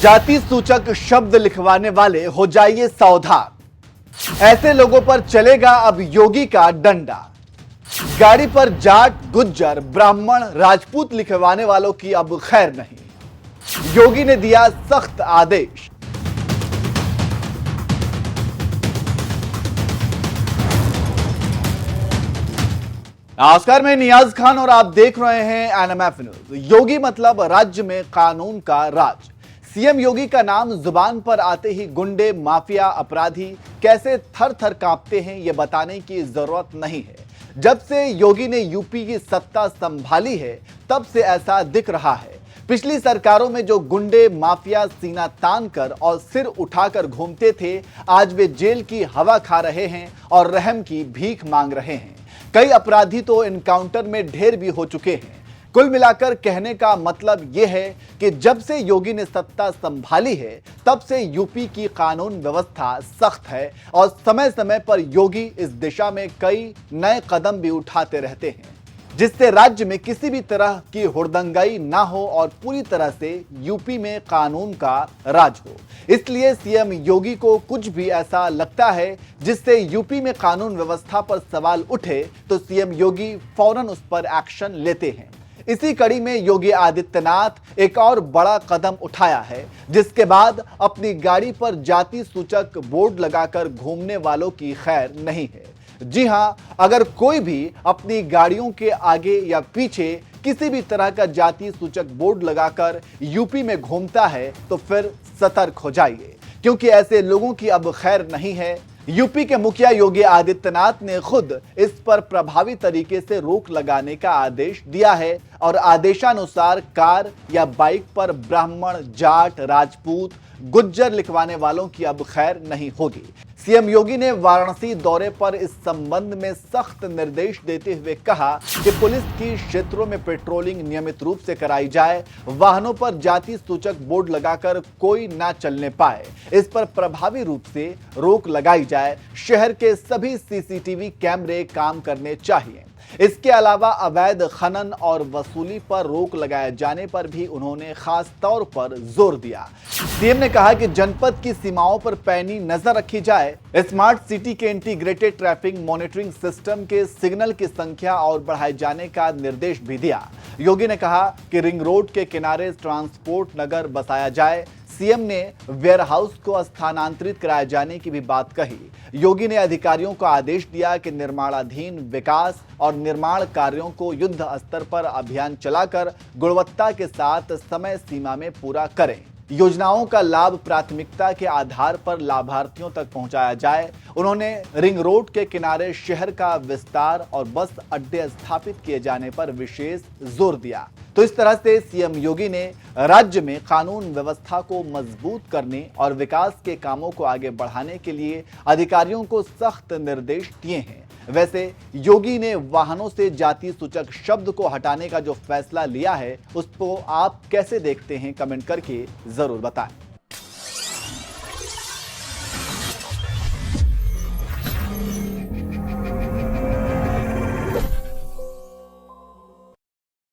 जाति सूचक शब्द लिखवाने वाले हो जाइए सावधान। ऐसे लोगों पर चलेगा अब योगी का डंडा। गाड़ी पर जाट, गुज्जर, ब्राह्मण, राजपूत लिखवाने वालों की अब खैर नहीं। योगी ने दिया सख्त आदेश। नमस्कार, मैं नियाज खान और आप देख रहे हैं एनएमएफ न्यूज। योगी मतलब राज्य में कानून का राज। सीएम योगी का नाम जुबान पर आते ही गुंडे, माफिया, अपराधी कैसे थर थर कांपते हैं ये बताने की जरूरत नहीं है। जब से योगी ने यूपी की सत्ता संभाली है तब से ऐसा दिख रहा है। पिछली सरकारों में जो गुंडे, माफिया सीना तान कर और सिर उठाकर घूमते थे, आज वे जेल की हवा खा रहे हैं और रहम की भीख मांग रहे हैं। कई अपराधी तो एनकाउंटर में ढेर भी हो चुके हैं। कुल मिलाकर कहने का मतलब यह है कि जब से योगी ने सत्ता संभाली है तब से यूपी की कानून व्यवस्था सख्त है और समय समय पर योगी इस दिशा में कई नए कदम भी उठाते रहते हैं, जिससे राज्य में किसी भी तरह की हुड़दंगाई ना हो और पूरी तरह से यूपी में कानून का राज हो। इसलिए सीएम योगी को कुछ भी ऐसा लगता है जिससे यूपी में कानून व्यवस्था पर सवाल उठे तो सीएम योगी फौरन उस पर एक्शन लेते हैं। इसी कड़ी में योगी आदित्यनाथ एक और बड़ा कदम उठाया है, जिसके बाद अपनी गाड़ी पर जाति सूचक बोर्ड लगाकर घूमने वालों की खैर नहीं है। जी हां, अगर कोई भी अपनी गाड़ियों के आगे या पीछे किसी भी तरह का जाति सूचक बोर्ड लगाकर यूपी में घूमता है तो फिर सतर्क हो जाइए, क्योंकि ऐसे लोगों की अब खैर नहीं है। यूपी के मुखिया योगी आदित्यनाथ ने खुद इस पर प्रभावी तरीके से रोक लगाने का आदेश दिया है और आदेशानुसार कार या बाइक पर ब्राह्मण, जाट, राजपूत, गुज्जर लिखवाने वालों की अब खैर नहीं होगी। सीएम योगी ने वाराणसी दौरे पर इस संबंध में सख्त निर्देश देते हुए कहा कि पुलिस की क्षेत्रों में पेट्रोलिंग नियमित रूप से कराई जाए, वाहनों पर जाति सूचक बोर्ड लगाकर कोई ना चलने पाए, इस पर प्रभावी रूप से रोक लगाई जाए। शहर के सभी सीसीटीवी कैमरे काम करने चाहिए। इसके अलावा अवैध खनन और वसूली पर रोक लगाए जाने पर भी उन्होंने खास तौर पर जोर दिया। सीएम ने कहा कि जनपद की सीमाओं पर पैनी नजर रखी जाए। स्मार्ट सिटी के इंटीग्रेटेड ट्रैफिक मॉनिटरिंग सिस्टम के सिग्नल की संख्या और बढ़ाए जाने का निर्देश भी दिया। योगी ने कहा कि रिंग रोड के किनारे ट्रांसपोर्ट नगर बसाया जाए। सीएम ने वेयरहाउस को स्थानांतरित कराए जाने की भी बात कही। योगी ने अधिकारियों को आदेश दिया कि निर्माणाधीन विकास और निर्माण कार्यों को युद्ध स्तर पर अभियान चलाकर गुणवत्ता के साथ समय सीमा में पूरा करें। योजनाओं का लाभ प्राथमिकता के आधार पर लाभार्थियों तक पहुंचाया जाए। उन्होंने रिंग रोड के किनारे शहर का विस्तार और बस अड्डे स्थापित किए जाने पर विशेष जोर दिया। तो इस तरह से सीएम योगी ने राज्य में कानून व्यवस्था को मजबूत करने और विकास के कामों को आगे बढ़ाने के लिए अधिकारियों को सख्त निर्देश दिए हैं। वैसे योगी ने वाहनों से जाति सूचक शब्द को हटाने का जो फैसला लिया है उसको आप कैसे देखते हैं, कमेंट करके जरूर बताएं।